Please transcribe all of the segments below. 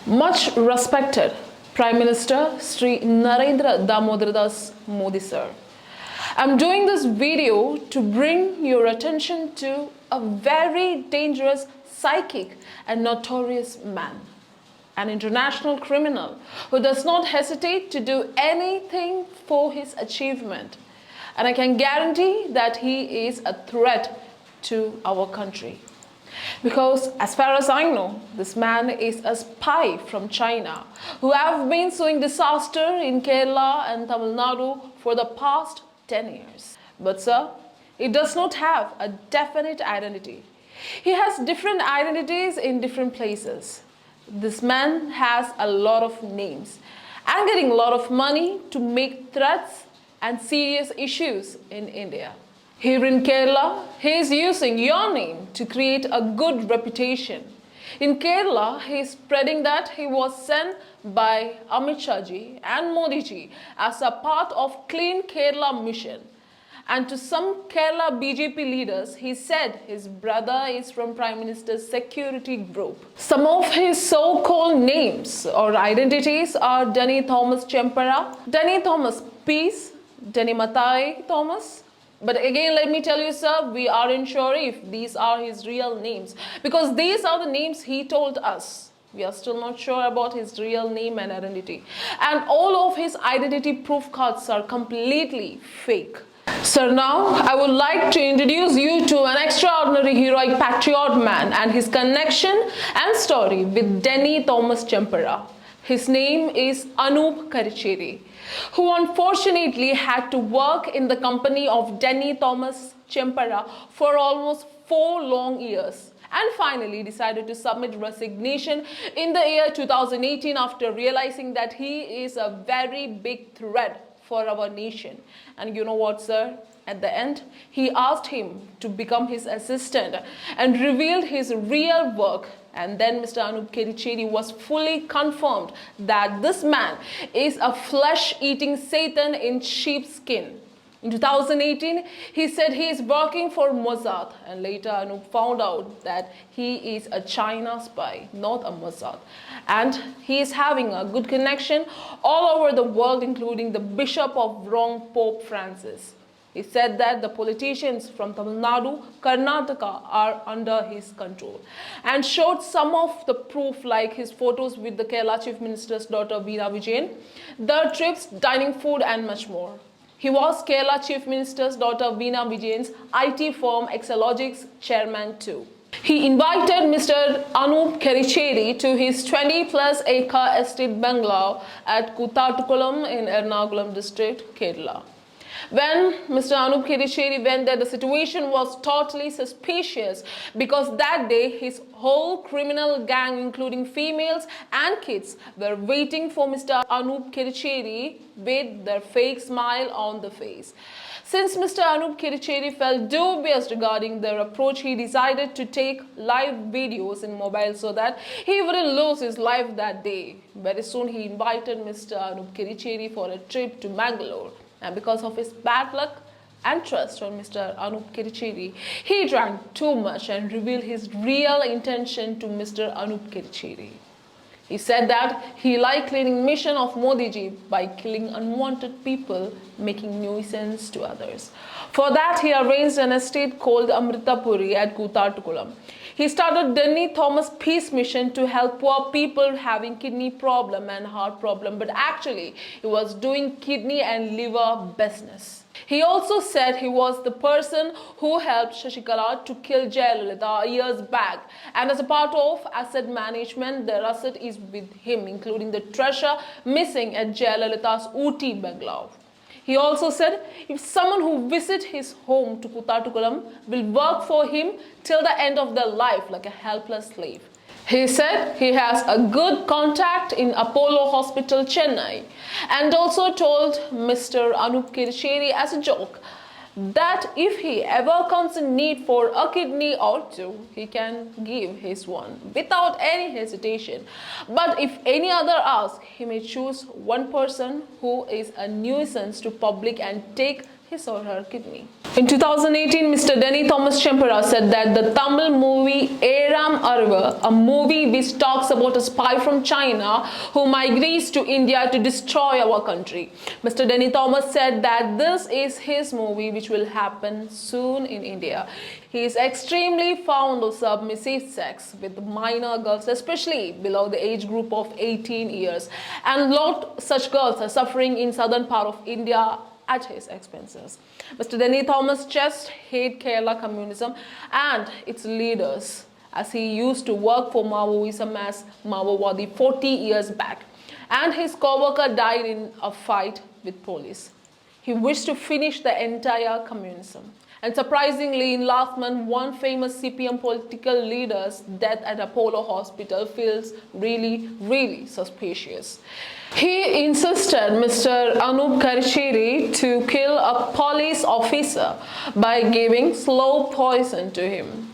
Much respected Prime Minister Sri Narendra Damodar Das Modi sir. I'm doing this video to bring your attention to a very dangerous, psychic and notorious man. An international criminal who does not hesitate to do anything for his achievement. And I can guarantee that he is a threat to our country. Because as far as I know, this man is a spy from China who have been sowing disaster in Kerala and Tamil Nadu for the past 10 years. But sir, he does not have a definite identity. He has different identities in different places. This man has a lot of names and getting a lot of money to make threats and serious issues in India. Here in Kerala, he is using your name to create a good reputation. In Kerala, he is spreading that he was sent by Amit Shah ji and Modi ji as a part of Clean Kerala mission. And to some Kerala BJP leaders, he said his brother is from Prime Minister's security group. Some of his so-called names or identities are Denny Thomas Chempara, Denny Thomas Peace, Denny Mathai Thomas. But again, let me tell you, sir, we aren't sure if these are his real names because these are the names he told us. We are still not sure about his real name and identity. And all of his identity proof cards are completely fake. Sir, now I would like to introduce you to an extraordinary heroic patriot man and his connection and story with Denny Thomas Chempara. His name is Anup Karicheri, who unfortunately had to work in the company of Denny Thomas Chempara for almost 4 long years and finally decided to submit resignation in the year 2018 after realizing that he is a very big threat for our nation. And you know what, sir? At the end, he asked him to become his assistant and revealed his real work. And then Mr. Anup Karicheri was fully confirmed that this man is a flesh-eating Satan in sheepskin. In 2018, he said he is working for Mossad, and later Anup found out that he is a China spy, not a Mossad. And he is having a good connection all over the world, including the Bishop of Rome, Pope Francis. He said that the politicians from Tamil Nadu, Karnataka are under his control and showed some of the proof like his photos with the Kerala Chief Minister's daughter Veena Vijayan, their trips, dining food and much more. He was Kerala Chief Minister's daughter Veena Vijayan's IT firm Exalogics chairman too. He invited Mr. Anup Karicheri to his 20+ acre estate bungalow at Kuttattukulam in Ernakulam district, Kerala. When Mr. Anup Karicheri went there, the situation was totally suspicious because that day his whole criminal gang, including females and kids, were waiting for Mr. Anup Karicheri with their fake smile on the face. Since Mr. Anup Karicheri felt dubious regarding their approach, he decided to take live videos in mobile so that he wouldn't lose his life that day. Very soon he invited Mr. Anup Karicheri for a trip to Mangalore. And because of his bad luck and trust on Mr. Anup Karicheri, he drank too much and revealed his real intention to Mr. Anup Karicheri. He said that he liked cleaning mission of Modi ji by killing unwanted people, making nuisance to others. For that, he arranged an estate called Amritapuri at Kuttattukulam. He started Denny Thomas Peace Mission to help poor people having kidney problem and heart problem, but actually he was doing kidney and liver business. He also said he was the person who helped Shashikala to kill Jayalalitha years back, and as a part of asset management, their asset is with him, including the treasure missing at Jayalalitha's Ooty bungalow. He also said if someone who visits his home to Kuttattukulam will work for him till the end of their life like a helpless slave. He said he has a good contact in Apollo Hospital, Chennai, and also told Mr. Anup Karicheri as a joke that if he ever comes in need for a kidney or two, he can give his one without any hesitation. But if any other asks, he may choose one person who is a nuisance to public and take his or her kidney. In 2018, Mr. Denny Thomas Chempera said that the Tamil movie Eram Arva, a movie which talks about a spy from China who migrates to India to destroy our country. Mr. Denny Thomas said that this is his movie which will happen soon in India. He is extremely fond of submissive sex with minor girls, especially below the age group of 18 years. And lot such girls are suffering in southern part of India at his expenses. Mr. Denny Thomas just hated Kerala communism and its leaders, as he used to work for Maoism as Maowadi 40 years back, and his co-worker died in a fight with police. He wished to finish the entire communism. And surprisingly, in last month, one famous CPM political leader's death at Apollo Hospital feels really suspicious. He insisted Mr. Anup Karicheri to kill a police officer by giving slow poison to him.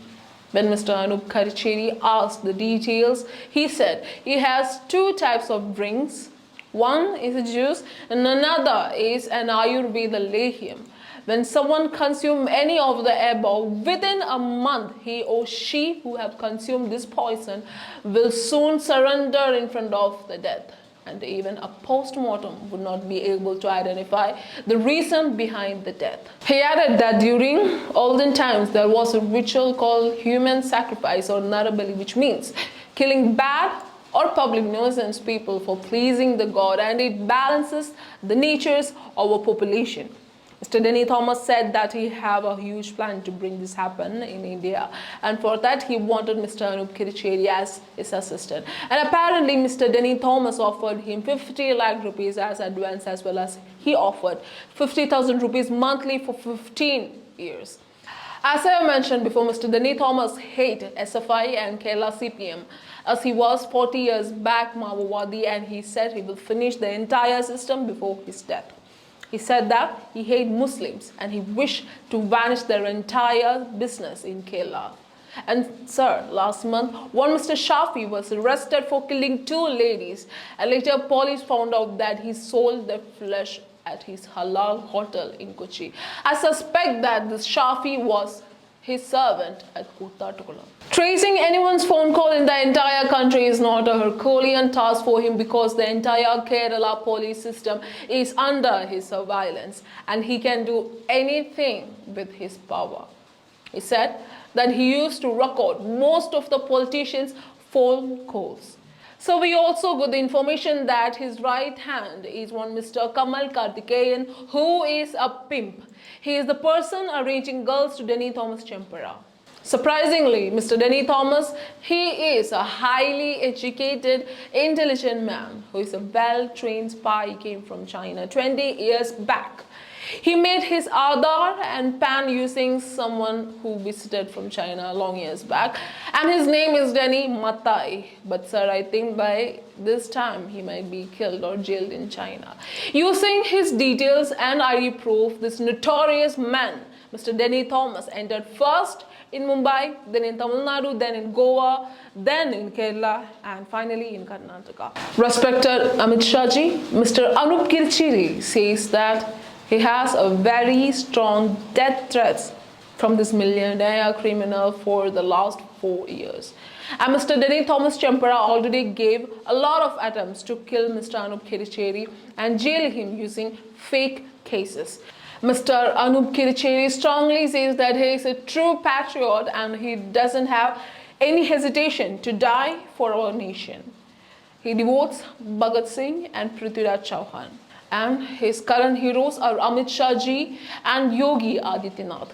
When Mr. Anup Karicheri asked the details, he said he has two types of drinks. One is a juice and another is an Ayurveda lehyam. When someone consumes any of the above, within a month, he or she who have consumed this poison will soon surrender in front of the death. And even a post-mortem would not be able to identify the reason behind the death. He added that during olden times, there was a ritual called human sacrifice or narabali, which means killing bad or public nuisance people for pleasing the god, and it balances the natures of a population. Mr. Denny Thomas said that he have a huge plan to bring this happen in India, and for that he wanted Mr. Anup Karicheri as his assistant. And apparently Mr. Denny Thomas offered him 50 lakh rupees as advance, as well as he offered 50,000 rupees monthly for 15 years. As I have mentioned before, Mr. Denny Thomas hated SFI and Kerala CPM, as he was 40 years back Maowadi, and he said he will finish the entire system before his death. He said that he hated Muslims and he wished to vanish their entire business in Kerala. And sir, last month, one Mr. Shafi was arrested for killing two ladies, and later police found out that he sold their flesh at his halal hotel in Kochi. I suspect that this Shafi was his servant at Kottatukula. Tracing anyone's phone call in the entire country is not a Herculean task for him, because the entire Kerala police system is under his surveillance and he can do anything with his power. He said that he used to record most of the politicians' phone calls. So we also got the information that his right hand is one Mr. Kamal Kartikeyan, who is a pimp. He is the person arranging girls to Denny Thomas Chempera. Surprisingly, Mr. Denny Thomas, he is a highly educated, intelligent man who is a well-trained spy. He came from China 20 years back. He made his Aadhaar and PAN using someone who visited from China long years back, and his name is Denny Matai. But sir, I think by this time he might be killed or jailed in China. Using his details and ID proof, this notorious man, Mr. Denny Thomas, entered first in Mumbai, then in Tamil Nadu, then in Goa, then in Kerala, and finally in Karnataka. Respected Amit Shahji, Mr. Anup Karicheri says that he has a very strong death threats from this millionaire criminal for the last 4 years. And Mr. Denny Thomas Chempera already gave a lot of attempts to kill Mr. Anup Karicheri and jail him using fake cases. Mr. Anup Karicheri strongly says that he is a true patriot and he doesn't have any hesitation to die for our nation. He devotes Bhagat Singh and Prithviraj Chauhan. And his current heroes are Amit Shahji and Yogi Adityanath.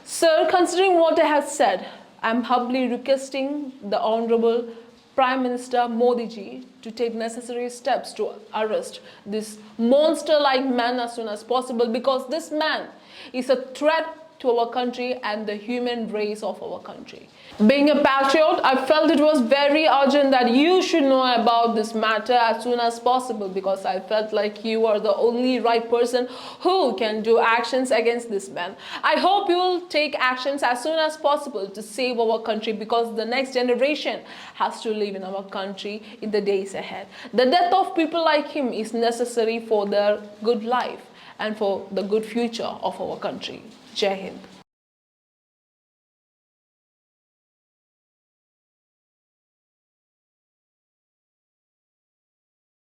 Sir, considering what I have said, I am humbly requesting the Honorable Prime Minister Modi ji to take necessary steps to arrest this monster-like man as soon as possible, because this man is a threat to our country and the human race of our country. Being a patriot, I felt it was very urgent that you should know about this matter as soon as possible, because I felt like you are the only right person who can do actions against this man. I hope you will take actions as soon as possible to save our country, because the next generation has to live in our country in the days ahead. The death of people like him is necessary for their good life and for the good future of our country. Jai Hind.